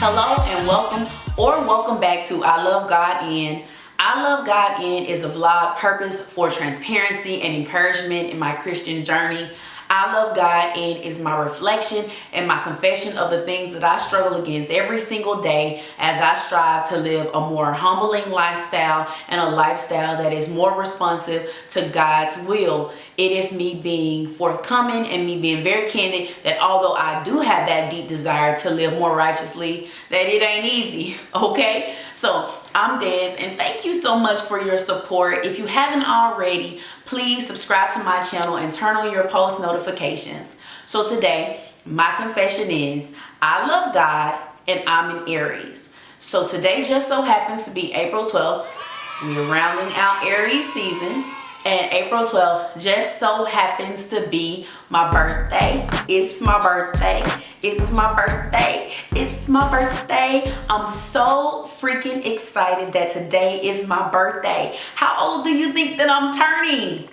Hello and welcome back to I Love God In. I Love God In is a vlog purpose for transparency and encouragement in my Christian journey. I Love God In is my reflection and my confession of the things that I struggle against every single day as I strive to live a more humbling lifestyle and a lifestyle that is more responsive to God's will. It is me being forthcoming and me being very candid that although I do have that deep desire to live more righteously, that it ain't easy, okay? So I'm Des, and thank you so much for your support. If you haven't already, please subscribe to my channel and turn on your post notifications. So today, my confession is I love God and I'm an Aries. So today just so happens to be April 12th. We're rounding out Aries season. And April 12th just so happens to be my birthday. It's my birthday. It's my birthday. It's my birthday. I'm so freaking excited that today is my birthday. How old do you think that I'm turning?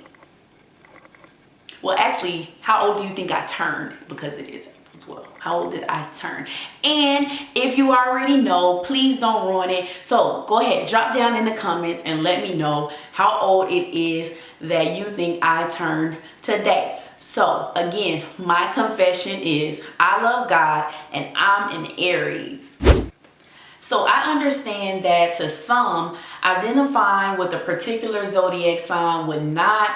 Well, actually, how old do you think I turned? Because it is April 12th. How old did I turn? And if you already know, please don't ruin it. So go ahead, drop down in the comments and let me know how old it is that you think I turned today. So again, my confession is I love God and I'm an Aries. So I understand that to some, identifying with a particular zodiac sign would not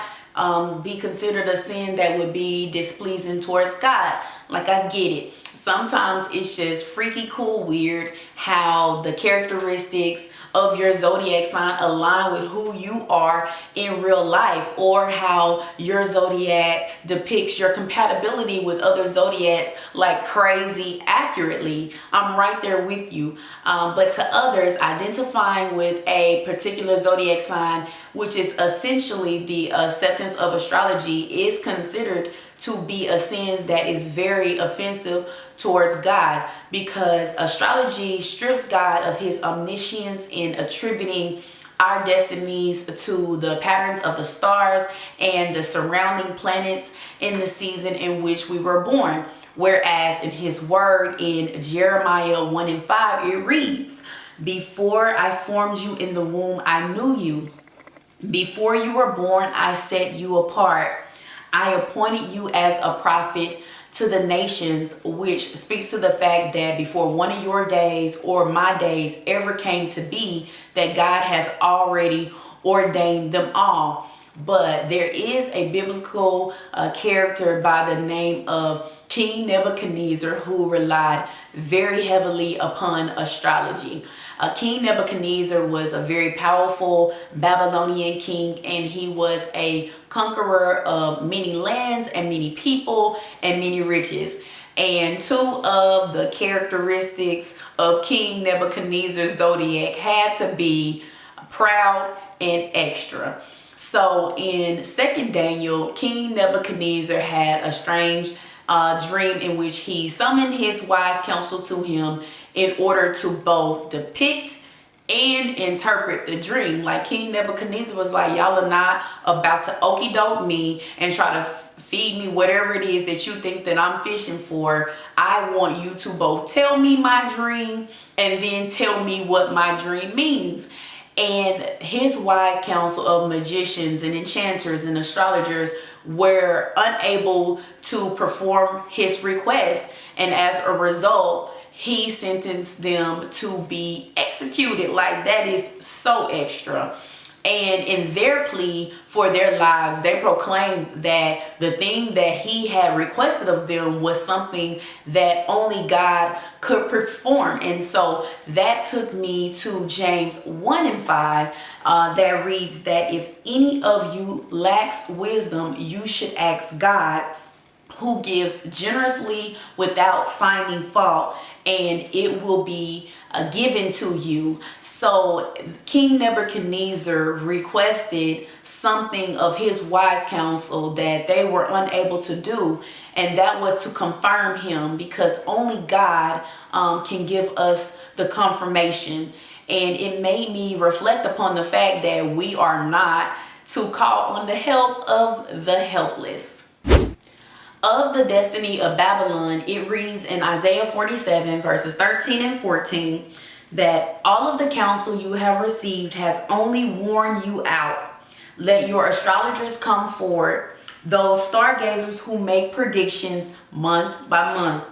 be considered a sin that would be displeasing towards God. Like, I get it. Sometimes it's just freaky cool weird how the characteristics of your zodiac sign align with who you are in real life, or how your zodiac depicts your compatibility with other zodiacs like crazy accurately. I'm right there with you. But to others, identifying with a particular zodiac sign, which is essentially the acceptance of astrology, is considered to be a sin that is very offensive towards God, because astrology strips God of his omniscience in attributing our destinies to the patterns of the stars and the surrounding planets in the season in which we were born. Whereas in his word in Jeremiah 1:5, it reads, "Before I formed you in the womb, I knew you. Before you were born, I set you apart. I appointed you as a prophet to the nations," which speaks to the fact that before one of your days or my days ever came to be, that God has already ordained them all. But there is a biblical character by the name of King Nebuchadnezzar who relied very heavily upon astrology. King Nebuchadnezzar was a very powerful Babylonian king, and he was a conqueror of many lands and many people and many riches. And two of the characteristics of King Nebuchadnezzar's zodiac had to be proud and extra. So in 2nd Daniel, King Nebuchadnezzar had a strange dream in which he summoned his wise counsel to him in order to both depict and interpret the dream. Like, King Nebuchadnezzar was like, y'all are not about to okie doke me and try to feed me whatever it is that you think that I'm fishing for. I want you to both tell me my dream and then tell me what my dream means. And his wise counsel of magicians and enchanters and astrologers were unable to perform his request, and as a result, he sentenced them to be executed. Like, that is so extra. And in their plea for their lives, they proclaimed that the thing that he had requested of them was something that only God could perform. And so that took me to James 1:5, that reads that if any of you lacks wisdom, you should ask God, who gives generously without finding fault, and it will be given to you. So King Nebuchadnezzar requested something of his wise counsel that they were unable to do, and that was to confirm him, because only God can give us the confirmation. And it made me reflect upon the fact that we are not to call on the help of the helpless. of the destiny of Babylon, it reads in Isaiah 47 verses 13 and 14 that all of the counsel you have received has only worn you out. Let your astrologers come forward, those stargazers who make predictions month by month.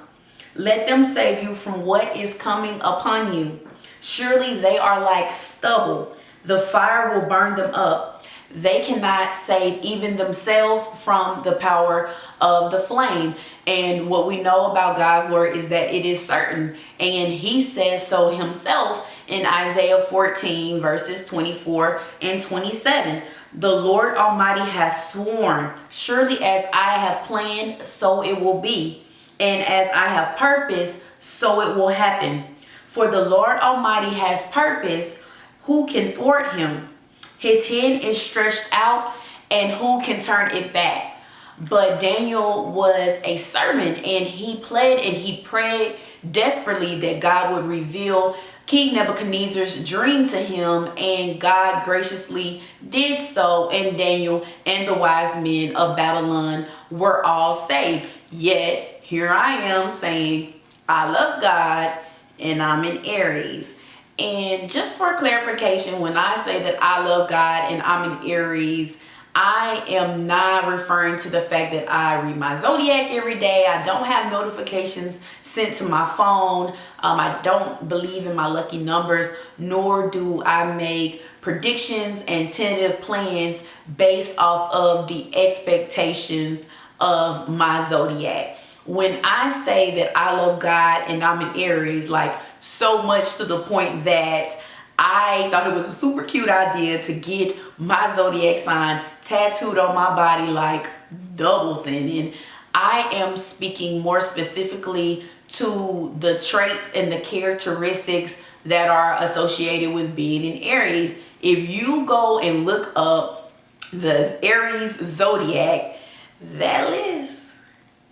Let them save you from what is coming upon you. Surely they are like stubble. The fire will burn them up. They cannot save even themselves from the power of the flame. And what we know about God's word is that it is certain. And he says so himself in Isaiah 14 verses 24 and 27. The Lord Almighty has sworn, surely as I have planned, so it will be. And as I have purposed, so it will happen. For the Lord Almighty has purpose, who can thwart him? His hand is stretched out, and who can turn it back? But Daniel was a servant, and he pled and he prayed desperately that God would reveal King Nebuchadnezzar's dream to him, and God graciously did so, and Daniel and the wise men of Babylon were all saved. Yet here I am saying I love God and I'm in Aries. And just for clarification, when I say that I love God and I'm in Aries, I am not referring to the fact that I read my zodiac every day. I don't have notifications sent to my phone. I don't believe in my lucky numbers, nor do I make predictions and tentative plans based off of the expectations of my zodiac. When I say that I love God and I'm in Aries, like so much to the point that I thought it was a super cute idea to get my zodiac sign tattooed on my body like doubles in. And I am speaking more specifically to the traits and the characteristics that are associated with being in Aries. If you go and look up the Aries zodiac, that list,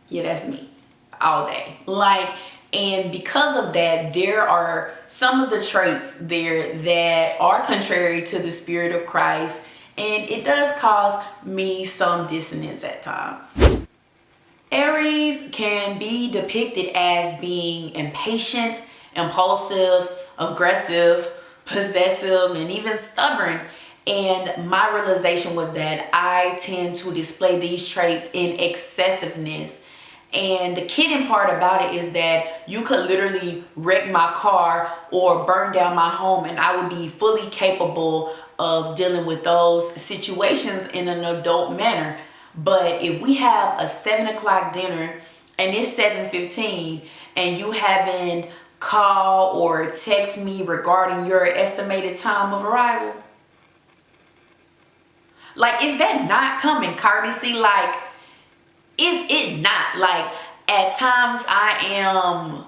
yeah, that's me all day. And because of that, there are some of the traits there that are contrary to the spirit of Christ, and it does cause me some dissonance at times. Aries can be depicted as being impatient, impulsive, aggressive, possessive, and even stubborn. And my realization was that I tend to display these traits in excessiveness. And the kidding part about it is that you could literally wreck my car or burn down my home, and I would be fully capable of dealing with those situations in an adult manner. But if we have a 7 o'clock dinner and it's 7:15 and you haven't called or text me regarding your estimated time of arrival, like, is that not common courtesy? Like, is it not? Like, at times I am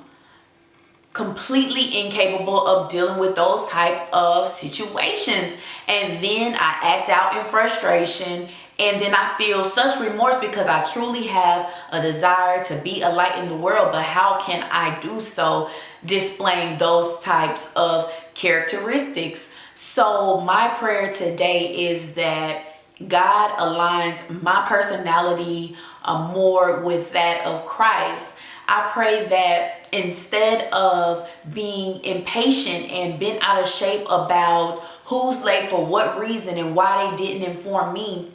completely incapable of dealing with those type of situations, and then I act out in frustration, and then I feel such remorse because I truly have a desire to be a light in the world. But how can I do so displaying those types of characteristics? So my prayer today is that God aligns my personality more with that of Christ. I pray that instead of being impatient and bent out of shape about who's late for what reason and why they didn't inform me,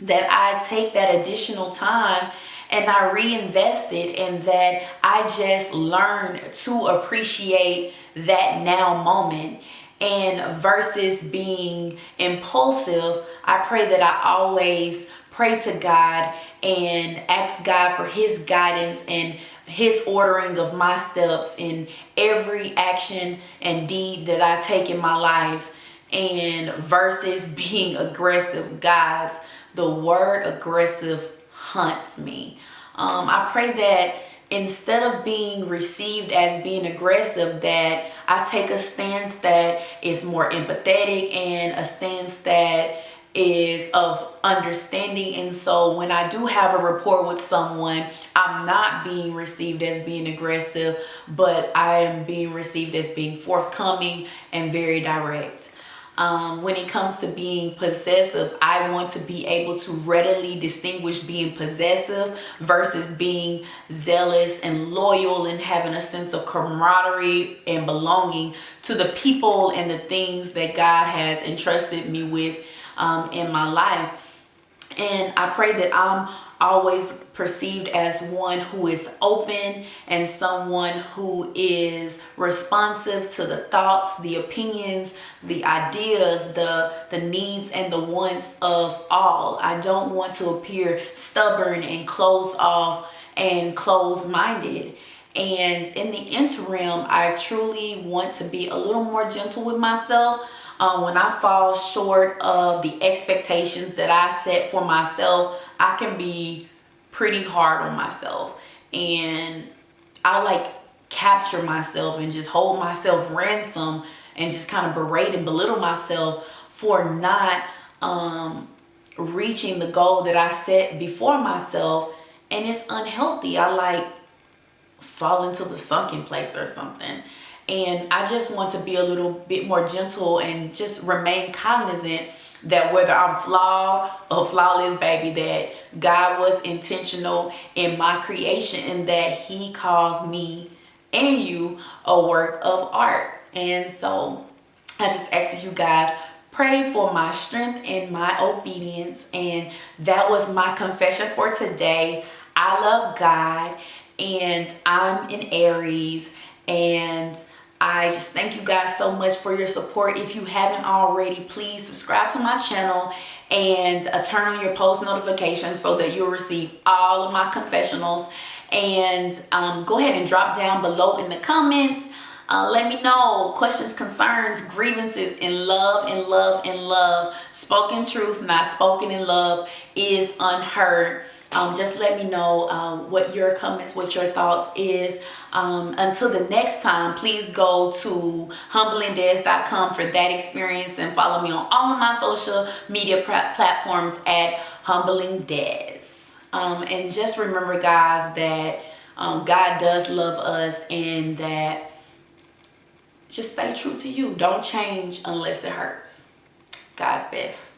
that I take that additional time and I reinvest it, and that I just learn to appreciate that now moment. And versus being impulsive, I pray that I always pray to God and ask God for his guidance and his ordering of my steps in every action and deed that I take in my life. And versus being aggressive, guys, the word aggressive haunts me. I pray that instead of being received as being aggressive, that I take a stance that is more empathetic and a stance that is of understanding. And so when I do have a rapport with someone, I'm not being received as being aggressive, but I am being received as being forthcoming and very direct. When it comes to being possessive, I want to be able to readily distinguish being possessive versus being zealous and loyal and having a sense of camaraderie and belonging to the people and the things that God has entrusted me with in my life. And I pray that I'm always perceived as one who is open and someone who is responsive to the thoughts, the opinions, the ideas, the needs and the wants of all. I don't want to appear stubborn and closed off and closed-minded. And in the interim, I truly want to be a little more gentle with myself. When I fall short of the expectations that I set for myself, I can be pretty hard on myself. And I like capture myself and just hold myself ransom and just kind of berate and belittle myself for not reaching the goal that I set before myself. And it's unhealthy. I like fall into the sunken place or something. And I just want to be a little bit more gentle and just remain cognizant that whether I'm flawed or flawless, baby, that God was intentional in my creation and that He calls me and you a work of art. And so I just ask that you guys pray for my strength and my obedience. And that was my confession for today. I love God and I'm in Aries, and I just thank you guys so much for your support. If you haven't already, please subscribe to my channel and turn on your post notifications so that you'll receive all of my confessionals. And go ahead and drop down below in the comments. Let me know questions, concerns, grievances in love, in love, in love. Spoken truth, not spoken in love, is unheard. Just let me know what your comments, what your thoughts is. Until the next time, please go to humblingdes.com for that experience and follow me on all of my social media platforms at humblingdes. And just remember, guys, that God does love us and that just stay true to you. Don't change unless it hurts. God's best.